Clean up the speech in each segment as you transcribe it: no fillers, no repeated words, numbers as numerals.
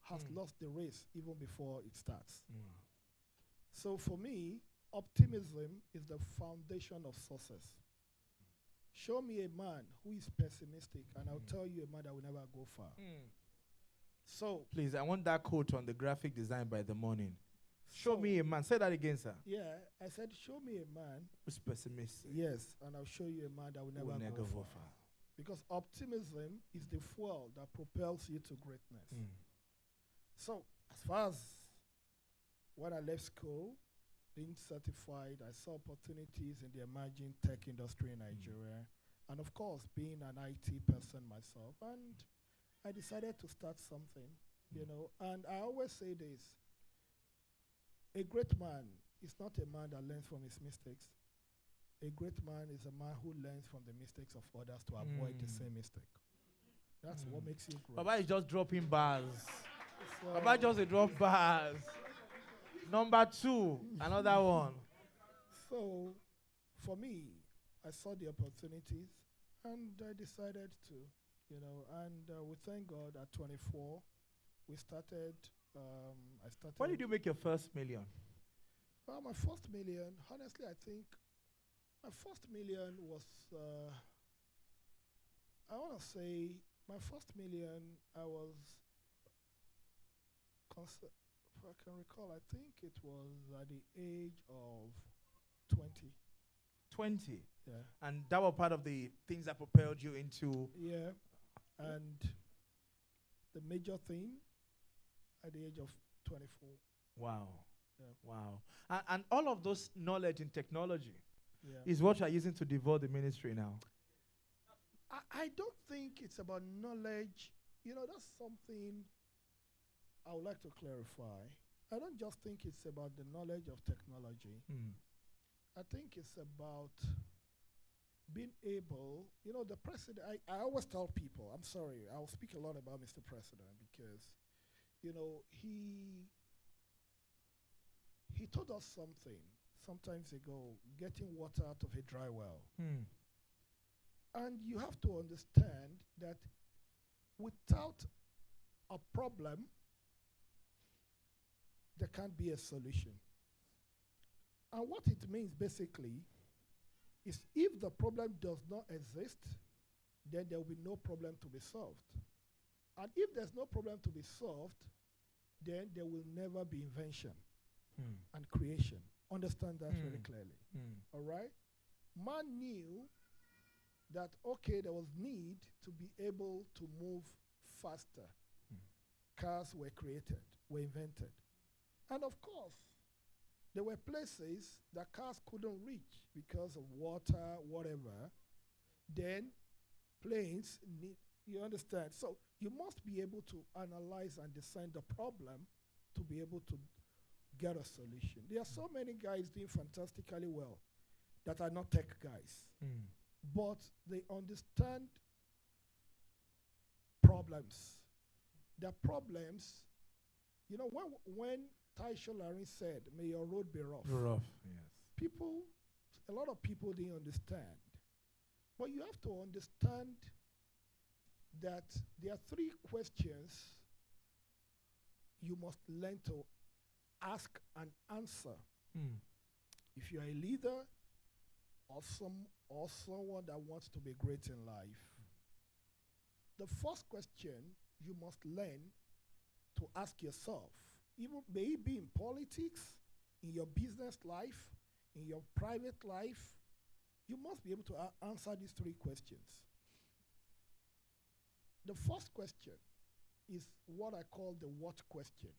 has lost the race even before it starts. Mm. So for me, optimism is the foundation of success. Show me a man who is pessimistic, and I'll tell you a man that will never go far. So, Please, I want that quote on the graphic design by the morning. Show so, me a man. Say that again, sir. yeah, I said, show me a man, Who's pessimistic? yes, and I'll show you a man that will Who never will go never far. go far. Because optimism is the fuel that propels you to greatness. Mm. So, as far as when I left school, being certified, I saw opportunities in the emerging tech industry in Nigeria. And of course, being an IT person myself, and I decided to start something, you know. And I always say this, a great man is not a man that learns from his mistakes. A great man is a man who learns from the mistakes of others to avoid the same mistake. That's what makes you great. Baba is just dropping bars. So, Baba just a drop bars. Number 2, another one. so for me, I saw the opportunities and I decided to, you know, and we thank God at 24, we started, I started. When did you make your first million? Well, my first million, honestly, I think my first million was, I want to say, my first million, I was, if I can recall, I think it was at the age of 20. 20. Yeah. And that was part of the things that propelled you into. Yeah. And the major thing at the age of 24. Wow. Yeah. Wow. And all of those knowledge in technology Yeah. is what you're using to devote the ministry now. I don't think it's about knowledge. You know, that's something I would like to clarify. I don't just think it's about the knowledge of technology. I think it's about being able, you know, the president, I always tell people, I'm sorry, I'll speak a lot about Mr. President because, you know, he told us something sometimes ago, getting water out of a dry well. And you have to understand that without a problem, there can't be a solution. And what it means basically is if the problem does not exist, then there will be no problem to be solved. And if there's no problem to be solved, then there will never be invention and creation. Understand that very clearly. All right? Man knew that, okay, there was need to be able to move faster. Cars were created, were invented. And of course, there were places that cars couldn't reach because of water, whatever. Then planes need, you understand? So you must be able to analyze and discern the problem to be able to get a solution. There are so many guys doing fantastically well that are not tech guys, but they understand problems. The problems, you know, when Taisho Larin said, may your road be rough. Rough, yes. A lot of people didn't understand. But you have to understand that there are 3 questions you must learn to ask and answer. If you are a leader or someone that wants to be great in life, the first question you must learn to ask yourself, even may it be in politics, in your business life, in your private life, you must be able to answer these 3 questions. The first question is what I call the what question.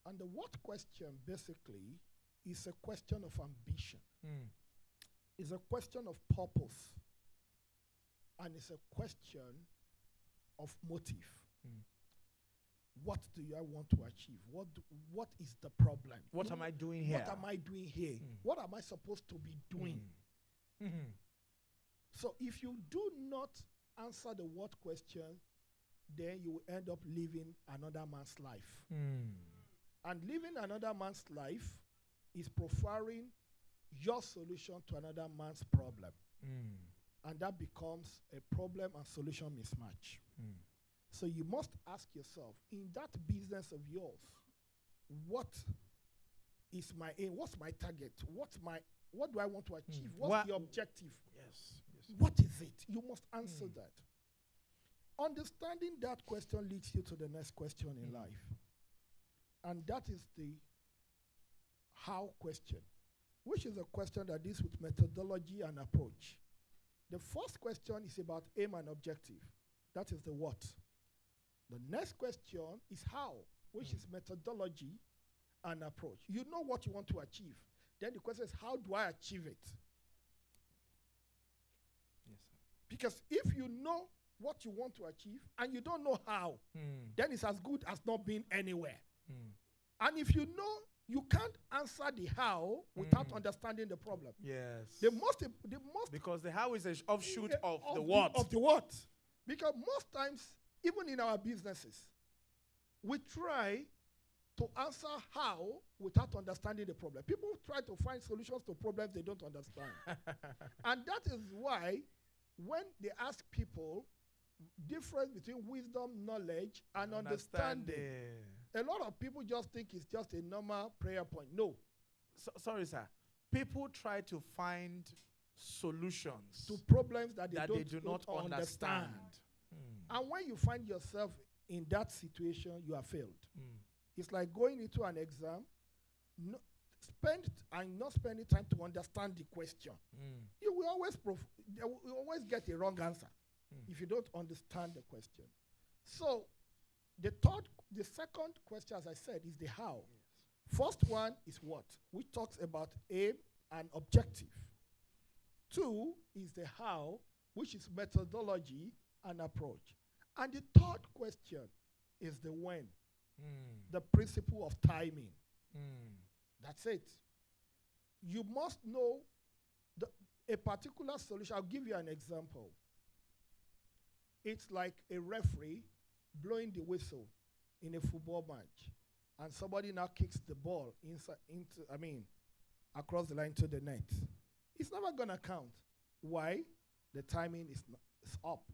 And the what question basically is a question of ambition. It's a question of purpose. And it's a question of motive. What do I want to achieve? What is the problem? What am I doing here? What am I doing here? What am I supposed to be doing? So if you do not answer the what question, then you will end up living another man's life. And living another man's life is preferring your solution to another man's problem. And that becomes a problem and solution mismatch. So you must ask yourself, in that business of yours, what is my aim? What's my target? What do I want to achieve? What's the objective? Yes. What is it? You must answer that. Understanding that question leads you to the next question in life. And that is the how question, which is a question that deals with methodology and approach. The first question is about aim and objective. That is the what. The next question is how, which is methodology and approach. You know what you want to achieve. Then the question is, how do I achieve it? Yes, sir. Because if you know what you want to achieve and you don't know how, then it's as good as not being anywhere. And if you know you can't answer the how without understanding the problem. Yes. The most because the how is an offshoot of the what. Of the what. Because most times, even in our businesses, we try to answer how without understanding the problem. People try to find solutions to problems they don't understand. And that is why when they ask people difference between wisdom, knowledge, and understanding, a lot of people just think it's just a normal prayer point. No. Sorry, sir. People try to find solutions to problems that they do not understand. And when you find yourself in that situation, you have failed. It's like going into an exam, not spending time to understand the question. You will always get a wrong answer if you don't understand the question. So the second question, as I said, is the how. Yes. First one is what, which talks about aim and objective. 2 is the how, which is methodology and approach. And the third question is the when, the principle of timing. That's it. You must know a particular solution. I'll give you an example. It's like a referee blowing the whistle in a football match, and somebody now kicks the ball across the line to the net. It's never gonna count. Why? The timing is up.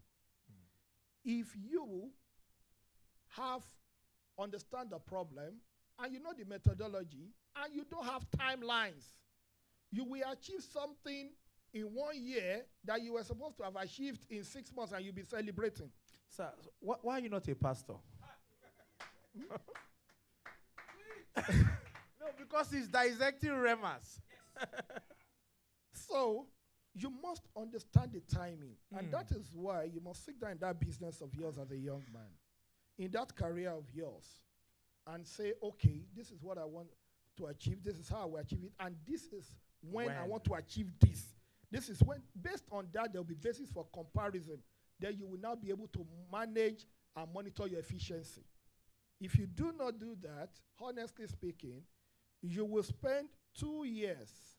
If you understand the problem and you know the methodology and you don't have timelines, you will achieve something in 1 year that you were supposed to have achieved in 6 months, and you'll be celebrating. Sir, why are you not a pastor? No, because he's dissecting remas. So you must understand the timing. And that is why you must sit down in that business of yours as a young man, in that career of yours, and say, okay, this is what I want to achieve. This is how I will achieve it. And this is when I want to achieve this. This is when, based on that, there will be basis for comparison. Then you will now be able to manage and monitor your efficiency. If you do not do that, honestly speaking, you will spend 2 years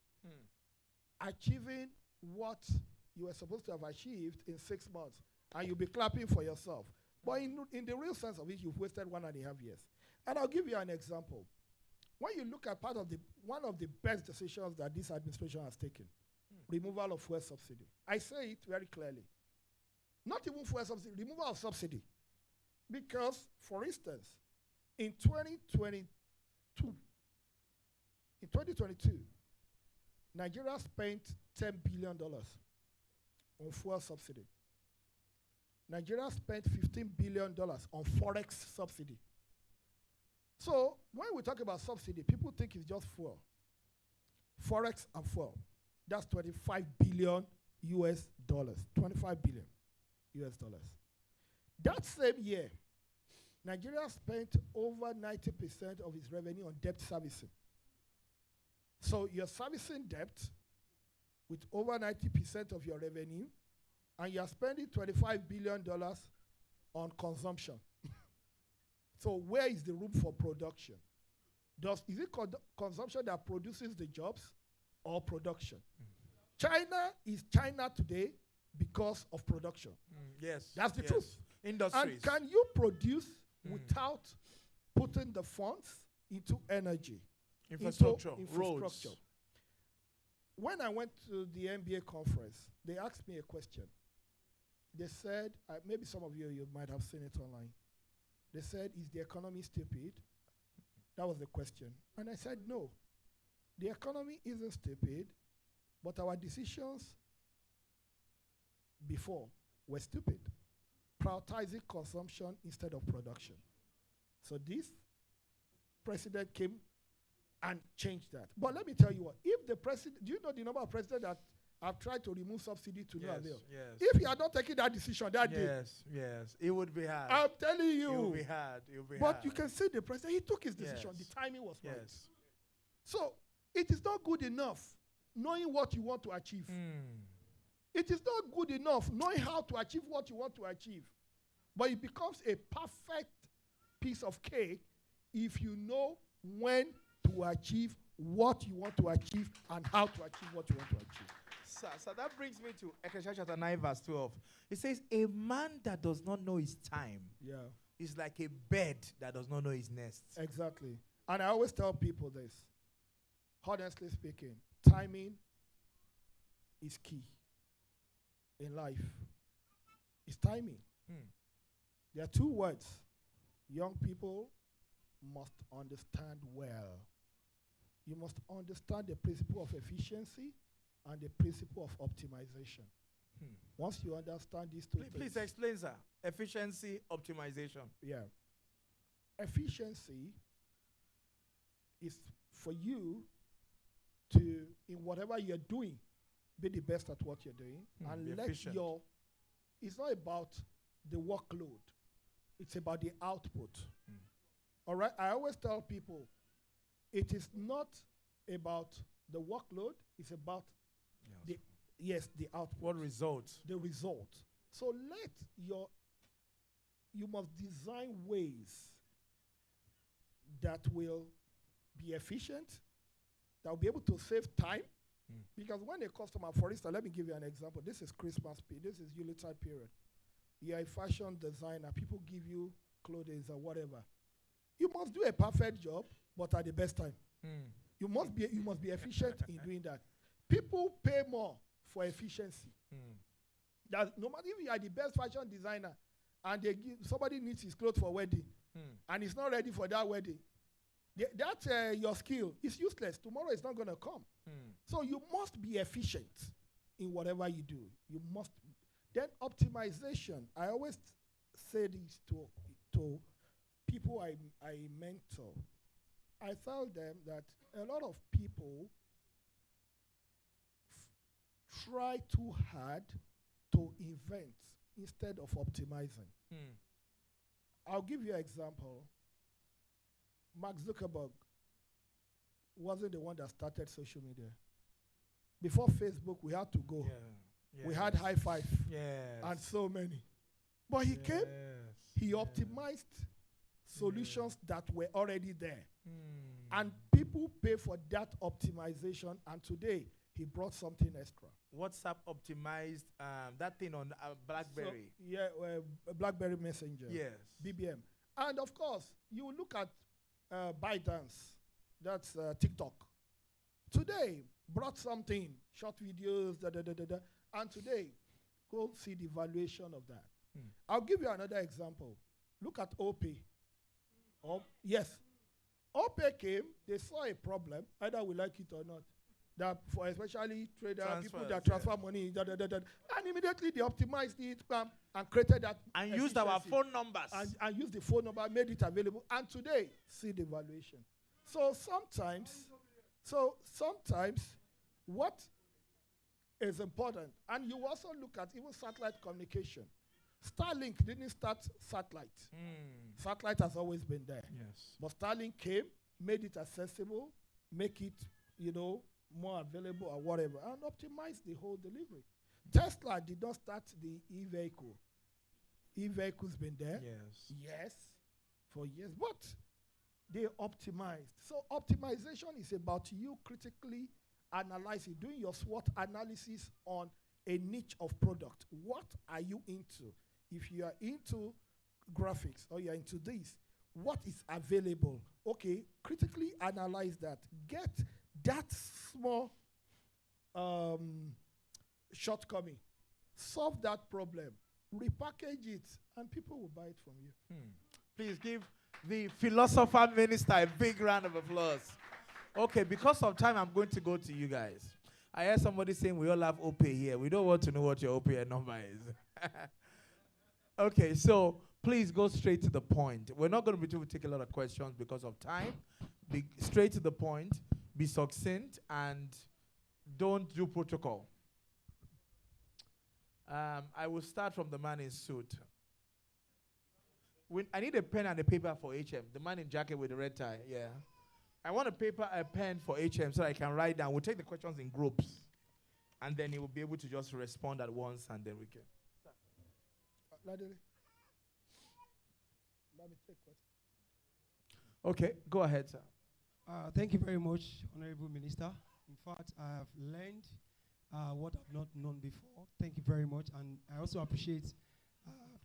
achieving what you were supposed to have achieved in 6 months, and you'll be clapping for yourself. But in the real sense of it, you've wasted 1.5 years. And I'll give you an example. When you look at one of the best decisions that this administration has taken, removal of fuel subsidy. I say it very clearly. Not even fuel subsidy, removal of subsidy. Because, for instance, in 2022, Nigeria spent $10 billion on fuel subsidy. Nigeria spent $15 billion on forex subsidy. So when we talk about subsidy, people think it's just fuel. Forex and fuel. That's $25 billion US dollars. $25 billion US dollars. That same year, Nigeria spent over 90% of its revenue on debt servicing. So you're servicing debt with over 90% of your revenue, and you're spending $25 billion on consumption. So where is the room for production? Is it consumption that produces the jobs or production? China is China today because of production. Yes. That's the truth. Industries. And can you produce without putting the funds into energy? Infrastructure. Roads. When I went to the MBA conference, they asked me a question. They said, maybe some of you might have seen it online. They said, is the economy stupid? That was the question. And I said, no. The economy isn't stupid, but our decisions before were stupid. Prioritizing consumption instead of production. So this president came and changed that. But let me tell you what, if the president, do you know the number of presidents that have tried to remove subsidy to no avail? Yes. If he had not taken that decision that day, Yes. It would be hard. I'm telling you. It would be hard. It would be But hard. you can see the president, he took his decision. Yes. The timing was right. Yes. So it is not good enough knowing what you want to achieve. It is not good enough knowing how to achieve what you want to achieve. But it becomes a perfect piece of cake if you know when to achieve what you want to achieve and how to achieve what you want to achieve. So that brings me to Ecclesiastes chapter 9 verse 12. It says, a man that does not know his time is like a bird that does not know his nest. Exactly. And I always tell people this. Honestly speaking, timing is key in life. It's timing. There are two words young people must understand well. You must understand the principle of efficiency and the principle of optimization. Once you understand these two things. Please explain, sir. Efficiency, optimization. Yeah. Efficiency is for you to, in whatever you're doing, be the best at what you're doing. And let efficient. It's not about the workload. It's about the output. All right? I always tell people, it is not about the workload. It's about the output. What results? The result. So you must design ways that will be efficient, that will be able to save time. Because when a customer, for instance, let me give you an example. This is Christmas period. This is Yuletide period. You're a fashion designer. People give you clothes or whatever. You must do a perfect job, but at the best time. You must be efficient in doing that. People pay more for efficiency. That no matter if you are the best fashion designer and somebody needs his clothes for wedding and he's not ready for that wedding, that your skill is useless. Tomorrow it's not going to come. So you must be efficient in whatever you do. You must. Then optimization. I always say this to people I mentor. I tell them that a lot of people try too hard to invent instead of optimizing. I'll give you an example. Mark Zuckerberg wasn't the one that started social media. Before Facebook, we had to go. We had high five and so many. But he came, he optimized solutions that were already there. And people pay for that optimization, and today he brought something extra. WhatsApp optimized that thing on BlackBerry. So, BlackBerry Messenger. Yes. BBM. And of course, you look at ByteDance, that's TikTok. Today, brought something, short videos, and today, go see the valuation of that. I'll give you another example. Look at OPay. Yes. OPay came, they saw a problem, either we like it or not, that for especially traders, people that transfer money, and immediately they optimized it and created that. And used our phone numbers. And used the phone number, made it available. And today, see the valuation. So sometimes, what is important, and you also look at even satellite communication. Starlink didn't start satellite. Satellite has always been there. Yes. But Starlink came, made it accessible, make it, more available or whatever, and optimize the whole delivery. Tesla did not start the e-vehicle. E-vehicle's been there. Yes, for years, but they optimized. So optimization is about you critically analyzing, doing your SWOT analysis on a niche of product. What are you into? If you are into graphics or you're into this, what is available? Okay, critically analyze that. Get that small shortcoming. Solve that problem. repackage it, and people will buy it from you. Please give the philosopher minister a big round of applause. Okay, because of time, I'm going to go to you guys. I heard somebody saying we all have OPay here. We don't want to know what your OPay number is. Okay, so please go straight to the point. We're not going to be able to take a lot of questions because of time. Be straight to the point, be succinct, and don't do protocol. I will start from the man in suit. I need a pen and a paper for HM. The man in jacket with the red tie, yeah. I want a pen for HM so I can write down. We'll take the questions in groups. And then he will be able to just respond at once, and then we can. Let me take questions. Okay, go ahead, sir. Thank you very much, Honorable Minister. In fact, I have learned what I've not known before. Thank you very much. And I also appreciate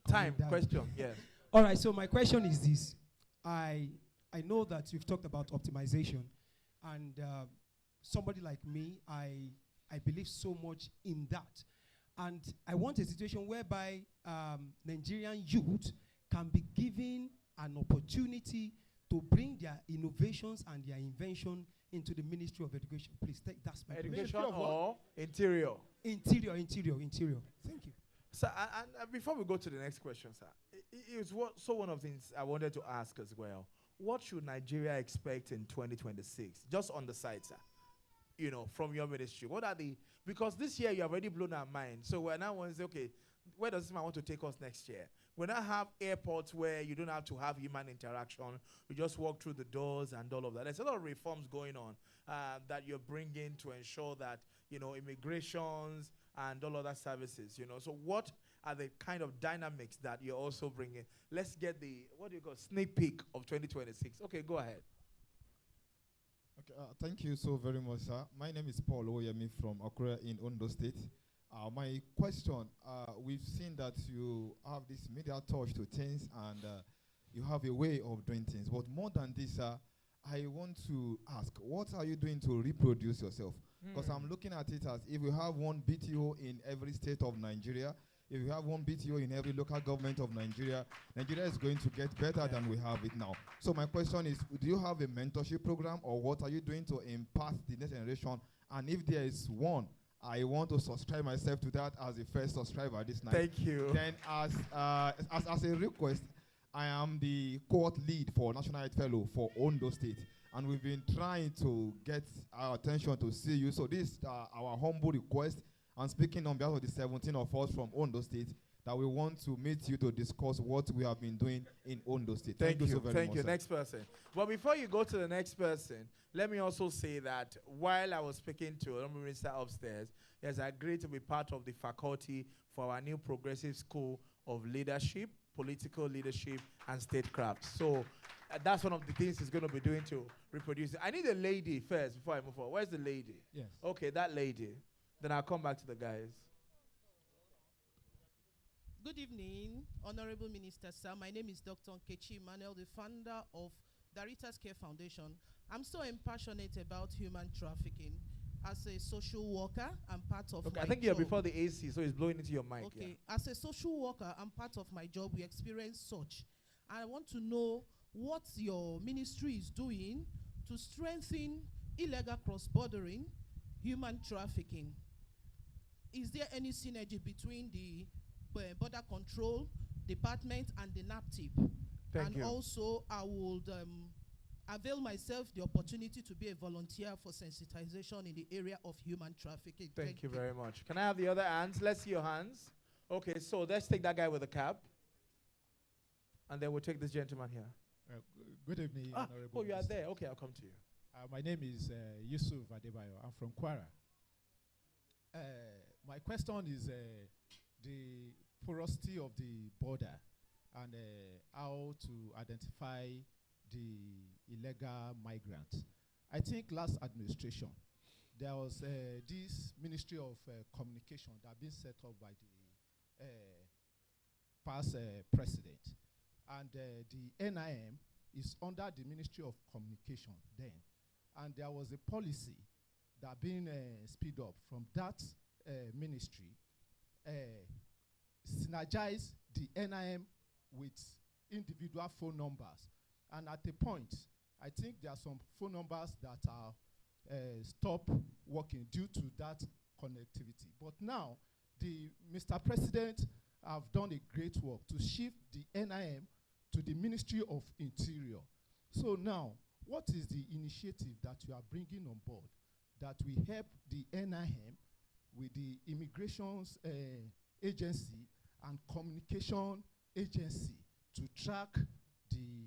time, question, yes. All right, so my question is this. I know that you've talked about optimization, and somebody like me, I believe so much in that. And I want a situation whereby Nigerian youth can be given an opportunity to bring their innovations and their invention into the Ministry of Education. Please, that's my Education or interior? Interior. Thank you. Sir, and before we go to the next question, sir, it's one of the things I wanted to ask as well. What should Nigeria expect in 2026? Just on the side, sir. You know, from your ministry. What are because this year you have already blown our mind. So we're now want to say, okay, where does this man want to take us next year? We now have airports where you don't have to have human interaction. You just walk through the doors and all of that. There's a lot of reforms going on that you're bringing to ensure that, you know, immigrations and all other services, you know. So what are the kind of dynamics that you're also bringing? Let's get the, sneak peek of 2026. Okay, go ahead. Okay, thank you so very much, sir. My name is Paul Oyemi from Akure in Ondo State. My question, we've seen that you have this media touch to things and you have a way of doing things. But more than this, I want to ask, what are you doing to reproduce yourself? Because I'm looking at it as if you have one BTO in every state of Nigeria, if you have one BTO in every local government of Nigeria, Nigeria is going to get better than we have it now. So my question is, do you have a mentorship program, or what are you doing to impart the next generation? And if there is one, I want to subscribe myself to that as the first subscriber this night. Thank you. Then as a request, I am the cohort lead for National Health Fellow for Ondo State. And we've been trying to get our attention to see you. So this is our humble request. I'm speaking on behalf of the 17 of us from Ondo State that we want to meet you to discuss what we have been doing in Ondo State. Thank you so very much. Thank you. Next person. But before you go to the next person, let me also say that while I was speaking to the minister upstairs, he has agreed to be part of the faculty for our new progressive school of leadership, political leadership, and statecraft. So that's one of the things he's going to be doing to reproduce it. I need a lady first before I move forward. Where's the lady? Yes. Okay, that lady. Then I'll come back to the guys. Good evening, Honorable Minister, sir. My name is Dr. Nkechi Emmanuel, the founder of Daritas Care Foundation. I'm so passionate about human trafficking. As a social worker, I'm part of my I think job. you're before the AC, so it's blowing into your mic. Okay. Yeah. As a social worker, I'm part of my job. We experience such. I want to know what your ministry is doing to strengthen illegal cross-bordering, human trafficking. Is there any synergy between the border control department and the NAPTIP? Thank you. And also, I would avail myself the opportunity to be a volunteer for sensitization in the area of human trafficking. Thank you very much. Can I have the other hands? Let's see your hands. Okay, so let's take that guy with the cap. And then we'll take this gentleman here. Good evening, Honorable Oh, you are Minister. there. Okay, I'll come to you. My name is Yusuf Adebayo. I'm from Kwara. My question is the porosity of the border and how to identify the illegal migrants. I think last administration, there was this Ministry of Communication that been set up by the past president. And the NIM is under the Ministry of Communication then. And there was a policy that been speed up from that ministry synergize the NIM with individual phone numbers. And at a point, I think there are some phone numbers that are stop working due to that connectivity. But now, Mr. President have done a great work to shift the NIM to the Ministry of Interior. So now, what is the initiative that you are bringing on board that will help the NIM with the Immigrations Agency and Communication Agency to track the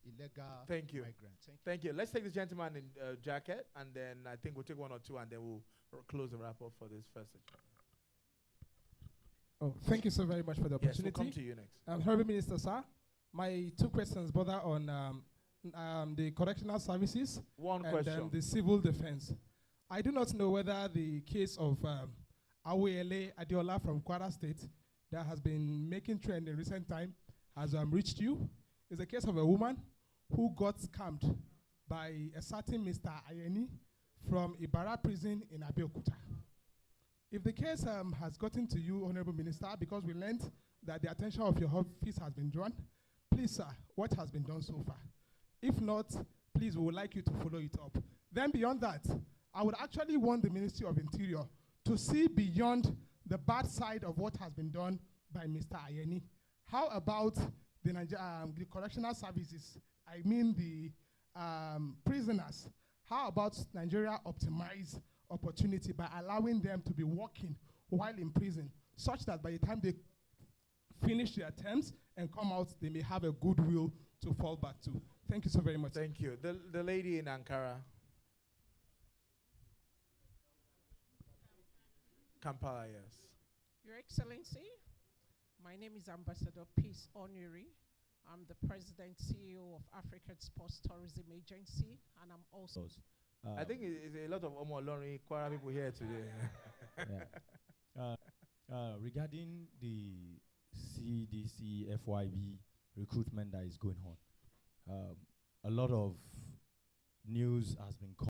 illegal migrants? Thank you. Let's take the gentleman in jacket, and then I think we'll take one or two, and then we'll close the wrap up for this first section. Oh, thank you so very much for the opportunity. Yes, we'll come to you next. Honorable Minister, sir, my two questions bother on the correctional services One and question. the civil defense. I do not know whether the case of Awele Adiola from Kwara State that has been making trend in recent time has reached you. It's a case of a woman who got scammed by a certain Mr. Ayeni from Ibarra prison in Abeokuta. If the case has gotten to you, Honorable Minister, because we learned that the attention of your office has been drawn, please, sir, what has been done so far? If not, please, we would like you to follow it up. Then beyond that, I would actually want the Ministry of Interior to see beyond the bad side of what has been done by Mr. Ayeni. How about the correctional services? I mean the prisoners. How about Nigeria optimize opportunity by allowing them to be working while in prison, such that by the time they finish their terms and come out, they may have a goodwill to fall back to. Thank you so very much. Thank you. The lady in Ankara. Kampala, yes. Your Excellency, my name is Ambassador Peace Onuri. I'm the President CEO of African Sports Tourism Agency, and I'm also... I think it's a lot of Omolori Kwara people here today. Regarding the CDC FYB recruitment that is going on, a lot of news has been